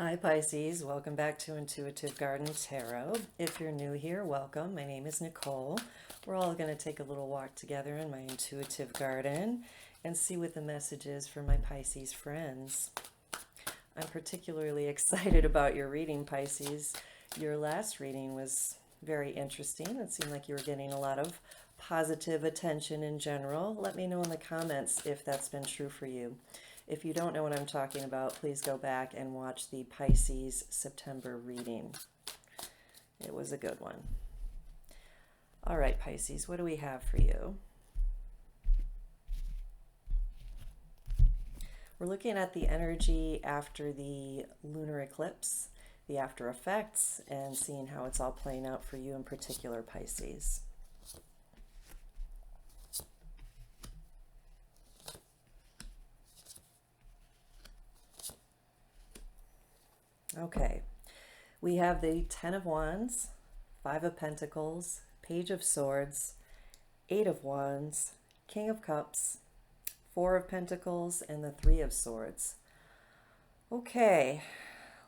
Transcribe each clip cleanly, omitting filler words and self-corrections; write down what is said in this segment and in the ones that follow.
Hi Pisces, welcome back to Intuitive Garden Tarot. If you're new here, welcome. My name is Nicole. We're all going to take a little walk together in my intuitive garden and see what the message is for my Pisces friends. I'm particularly excited about your reading, Pisces. Your last reading was very interesting. It seemed like you were getting a lot of positive attention in general. Let me know in the comments if that's been true for you. If you don't know what I'm talking about, please go back and watch the Pisces September reading. It was a good one. All right, Pisces, what do we have for you? We're looking at the energy after the lunar eclipse, the after effects, and seeing how it's all playing out for you in particular, Pisces. Okay, we have the Ten of Wands, Five of Pentacles, Page of Swords, Eight of Wands, King of Cups, Four of Pentacles, and the Three of Swords. Okay,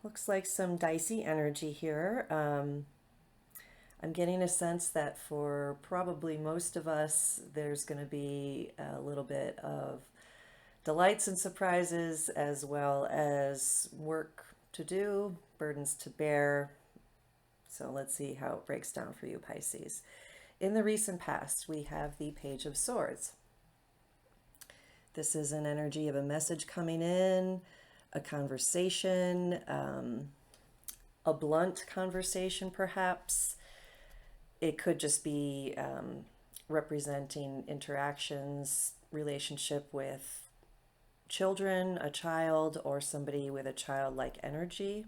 looks like some dicey energy here. I'm getting a sense that for probably most of us, there's going to be a little bit of delights and surprises, as well as work to do, burdens to bear. So let's see how it breaks down for you, Pisces. In the recent past, we have the Page of Swords. This is an energy of a message coming in, a conversation, a blunt conversation perhaps. It could just be representing interactions, relationship with children, a child, or somebody with a childlike energy.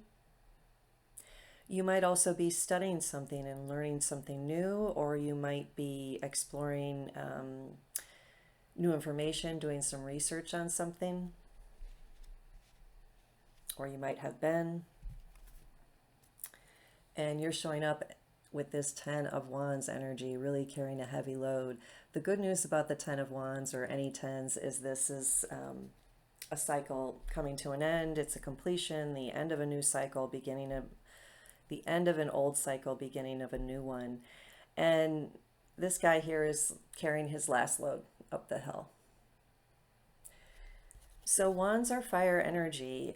You might also be studying something and learning something new, or you might be exploring new information, doing some research on something, or you might have been. And you're showing up with this Ten of Wands energy, really carrying a heavy load. The good news about the Ten of Wands, or any tens, is this is a cycle coming to an end. It's a completion, the end of a new cycle, the end of an old cycle, beginning of a new one. And this guy here is carrying his last load up the hill. So wands are fire energy,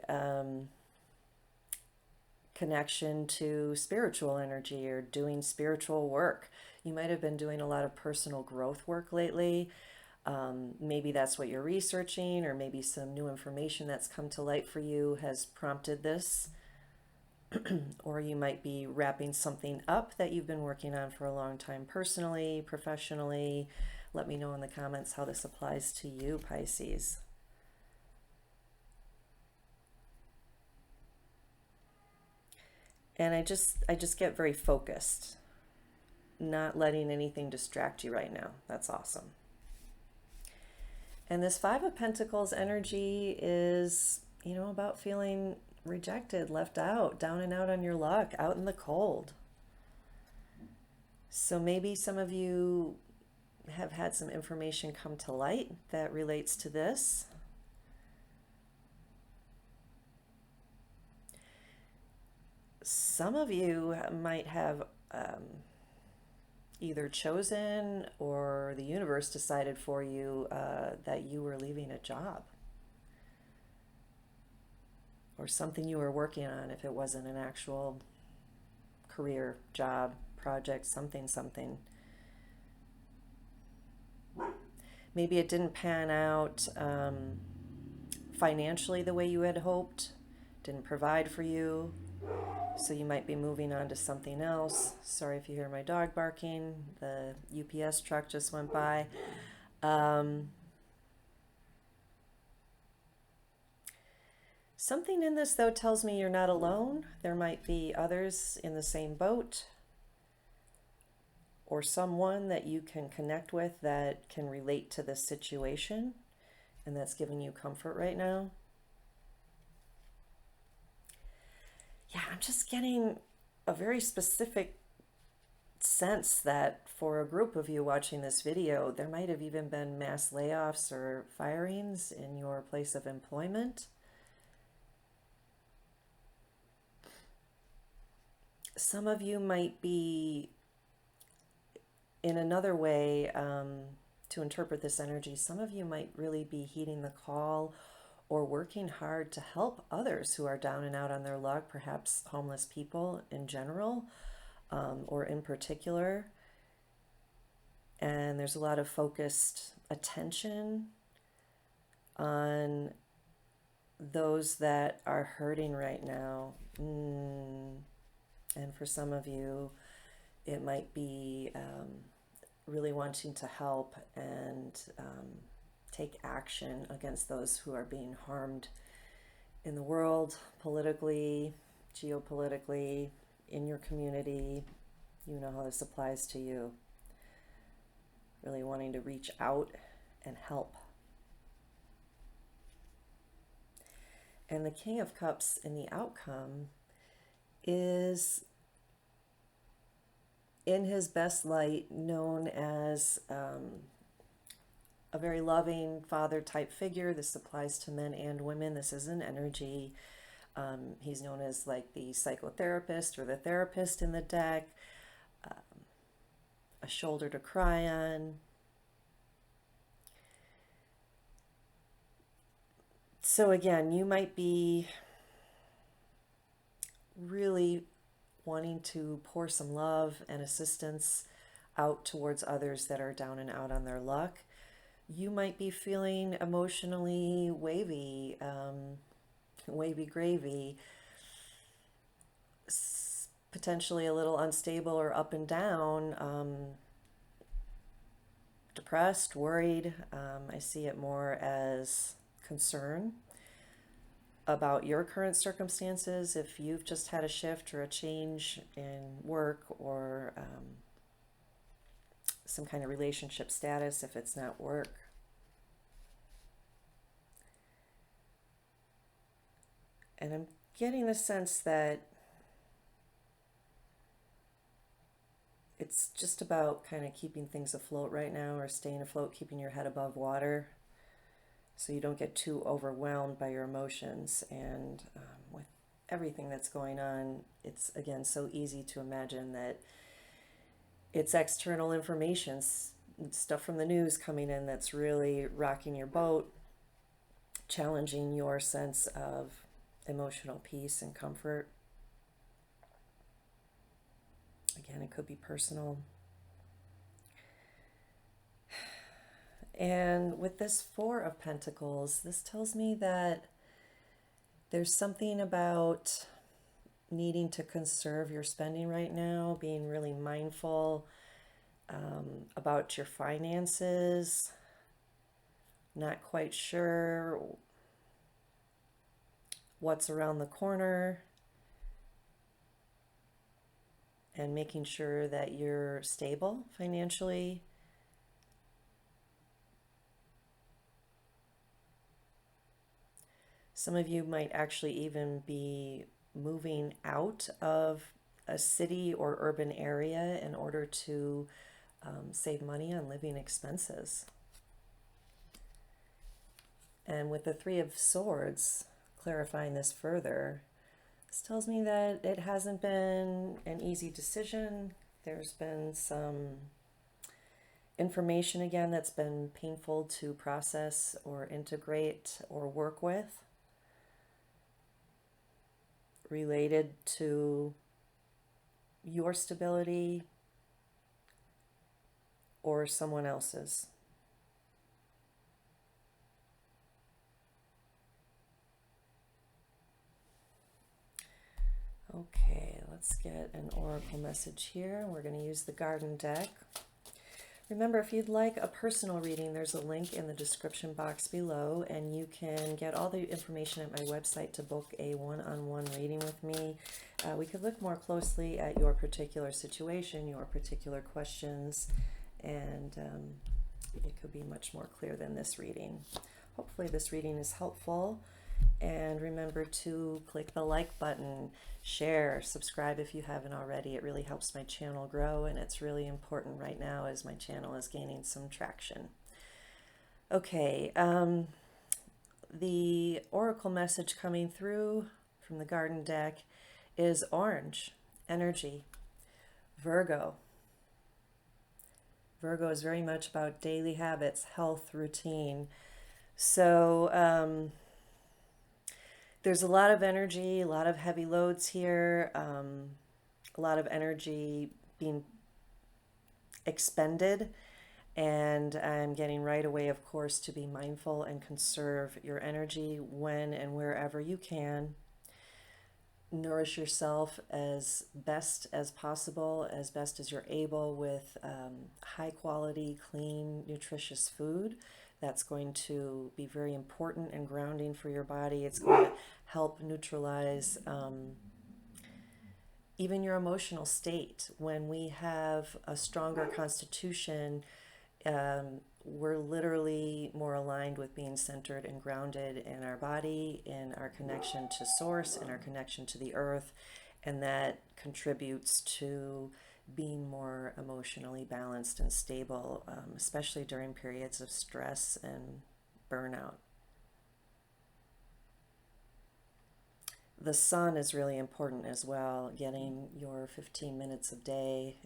connection to spiritual energy or doing spiritual work. You might have been doing a lot of personal growth work lately. Maybe that's what you're researching, or maybe some new information that's come to light for you has prompted this. Or you might be wrapping something up that you've been working on for a long time, personally, professionally. Let me know in the comments how this applies to you, Pisces. And I just get very focused, not letting anything distract you right now. That's awesome. And this Five of Pentacles energy is, about feeling rejected, left out, down and out on your luck, out in the cold. So maybe some of you have had some information come to light that relates to this. Some of you might have either chosen or the universe decided for you that you were leaving a job or something you were working on, if it wasn't an actual career, job, project, something. Maybe it didn't pan out financially the way you had hoped, didn't provide for you. So you might be moving on to something else. Sorry if you hear my dog barking. The UPS truck just went by. Something in this, though, tells me you're not alone. There might be others in the same boat, or someone that you can connect with that can relate to this situation, and that's giving you comfort right now. Yeah, I'm just getting a very specific sense that for a group of you watching this video, there might have even been mass layoffs or firings in your place of employment. Some of you might be, in another way, to interpret this energy, some of you might really be heeding the call or working hard to help others who are down and out on their luck, perhaps homeless people in general, or in particular. And there's a lot of focused attention on those that are hurting right now. And for some of you, it might be really wanting to help and take action against those who are being harmed in the world, politically, geopolitically, in your community. You know how this applies to you. Really wanting to reach out and help. And the King of Cups in the outcome is, in his best light, known as a very loving father type figure. This applies to men and women. This is an energy. He's known as like the psychotherapist or the therapist in the deck, a shoulder to cry on. So again, you might be really wanting to pour some love and assistance out towards others that are down and out on their luck. You might be feeling emotionally wavy, wavy gravy, potentially a little unstable or up and down, depressed, worried. I see it more as concern about your current circumstances. If you've just had a shift or a change in work or some kind of relationship status, if it's not work. And I'm getting the sense that it's just about kind of keeping things afloat right now, or staying afloat, keeping your head above water so you don't get too overwhelmed by your emotions. And with everything that's going on, it's, again, so easy to imagine that it's external information, stuff from the news coming in that's really rocking your boat, challenging your sense of emotional peace and comfort. Again, it could be personal. And with this Four of Pentacles, this tells me that there's something about needing to conserve your spending right now, being really mindful about your finances, not quite sure what's around the corner, and making sure that you're stable financially. Some of you might actually even be moving out of a city or urban area in order to save money on living expenses. And with the Three of Swords, clarifying this further, this tells me that it hasn't been an easy decision. There's been some information, again, that's been painful to process or integrate or work with, related to your stability or someone else's. Okay, let's get an oracle message here. We're going to use the Garden deck. Remember, if you'd like a personal reading, there's a link in the description box below, and you can get all the information at my website to book a one-on-one reading with me. We could look more closely at your particular situation, your particular questions, and it could be much more clear than this reading. Hopefully this reading is helpful. And remember to click the like button, share, subscribe if you haven't already. It really helps my channel grow, and it's really important right now as my channel is gaining some traction. Okay, the oracle message coming through from the Garden deck is orange. energy. Virgo. Virgo is very much about daily habits, health, routine. So there's a lot of energy, a lot of heavy loads here, a lot of energy being expended. And I'm getting right away, of course, to be mindful and conserve your energy when and wherever you can. Nourish yourself as best as possible, as best as you're able, with high quality, clean, nutritious food. That's going to be very important and grounding for your body. It's going to help neutralize even your emotional state. When we have a stronger constitution, we're literally more aligned with being centered and grounded in our body, in our connection to source, in our connection to the earth, and that contributes to being more emotionally balanced and stable, especially during periods of stress and burnout. The sun is really important as well, getting your 15 minutes a day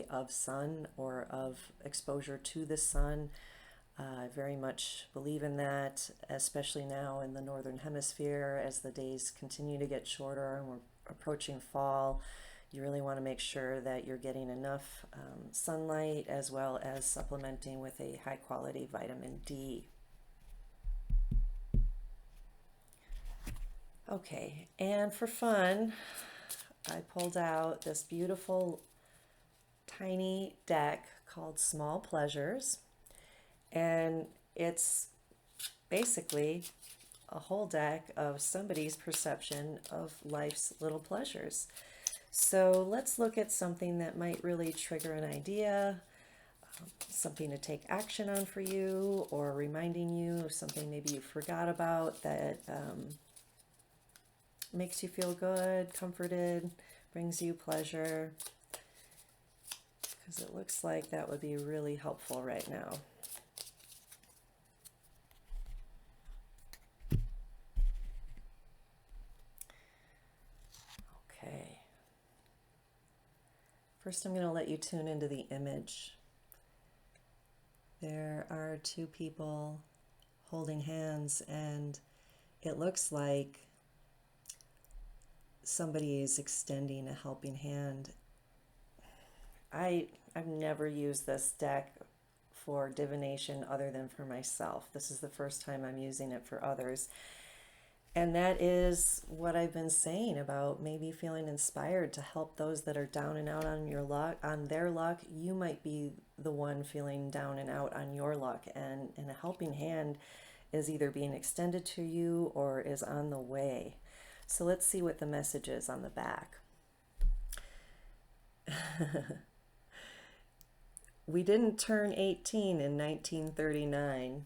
of sun or of exposure to the sun. I very much believe in that, especially now in the northern hemisphere as the days continue to get shorter and we're approaching fall. You really want to make sure that you're getting enough sunlight, as well as supplementing with a high quality vitamin D. Okay, and for fun, I pulled out this beautiful tiny deck called Small Pleasures, and it's basically a whole deck of somebody's perception of life's little pleasures. So let's look at something that might really trigger an idea, something to take action on for you, or reminding you of something maybe you forgot about that makes you feel good, comforted, brings you pleasure, because it looks like that would be really helpful right now. Okay. First, I'm going to let you tune into the image. There are two people holding hands, and it looks like somebody is extending a helping hand. I've never used this deck for divination other than for myself. This is the first time I'm using it for others. And that is what I've been saying about maybe feeling inspired to help those that are down and out on your luck, on their luck. You might be the one feeling down and out on your luck, and a helping hand is either being extended to you or is on the way. So let's see what the message is on the back. We didn't turn 18 in 1939.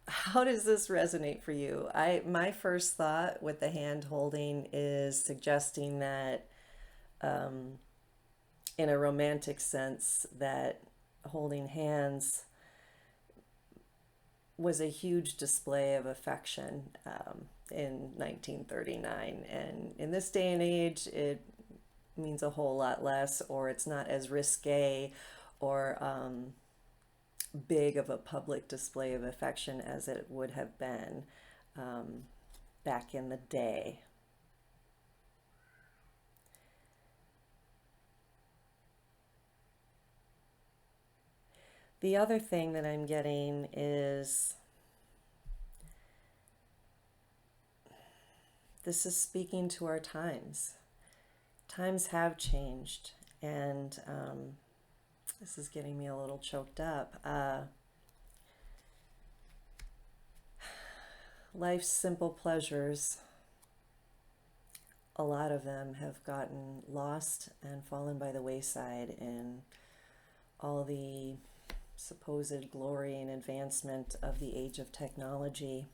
How does this resonate for you? My first thought with the hand holding is suggesting that in a romantic sense, that holding hands was a huge display of affection in 1939. And in this day and age, it means a whole lot less, or it's not as risque or big of a public display of affection as it would have been back in the day. The other thing that I'm getting is this is speaking to our times. Times have changed, and this is getting me a little choked up. Life's simple pleasures, a lot of them have gotten lost and fallen by the wayside in all the supposed glory and advancement of the age of technology.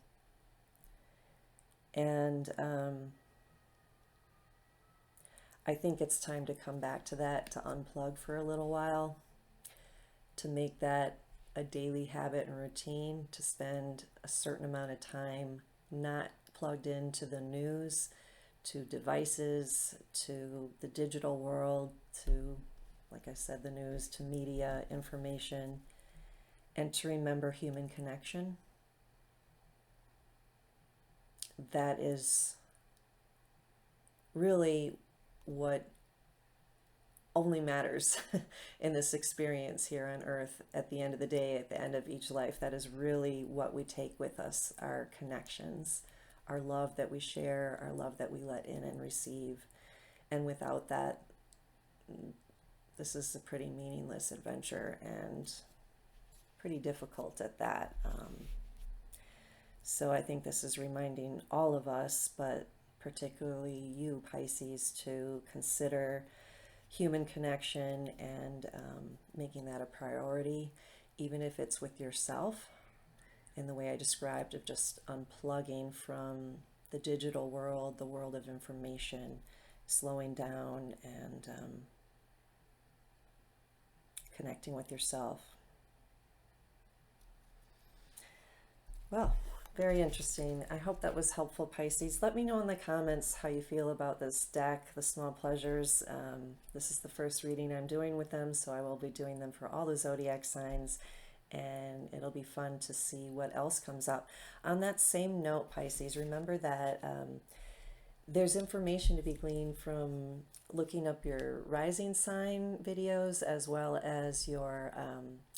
And I think it's time to come back to that, to unplug for a little while, to make that a daily habit and routine to spend a certain amount of time not plugged into the news, to devices, to the digital world, to, like I said, the news, to media, information, and to remember human connection. That is really what only matters in this experience here on earth at the end of the day, at the end of each life. That is really what we take with us, our connections, our love that we share, our love that we let in and receive. And without that, this is a pretty meaningless adventure and pretty difficult at that. So I think this is reminding all of us, but particularly you, Pisces, to consider human connection and making that a priority, even if it's with yourself, in the way I described of just unplugging from the digital world, the world of information, slowing down and connecting with yourself. Well, very interesting. I hope that was helpful, Pisces. Let me know in the comments how you feel about this deck, the Small Pleasures. This is the first reading I'm doing with them, so I will be doing them for all the zodiac signs, and it'll be fun to see what else comes up. On that same note, Pisces, remember that there's information to be gleaned from looking up your rising sign videos as well as your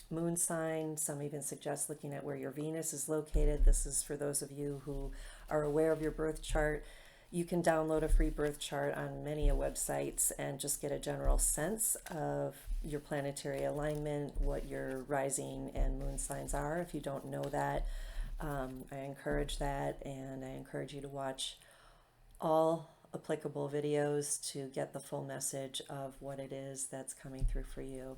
moon sign. Some even suggest looking at where your Venus is located. This is for those of you who are aware of your birth chart. You can download a free birth chart on many websites and just get a general sense of your planetary alignment, what your rising and moon signs are. If you don't know that, I encourage that, and I encourage you to watch all applicable videos to get the full message of what it is that's coming through for you.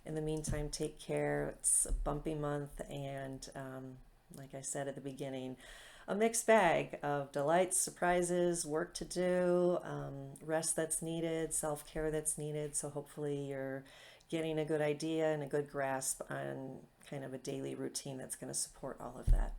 In the meantime, take care. It's a bumpy month, and like I said at the beginning, a mixed bag of delights, surprises, work to do, rest that's needed, self-care that's needed. So hopefully you're getting a good idea and a good grasp on kind of a daily routine that's going to support all of that.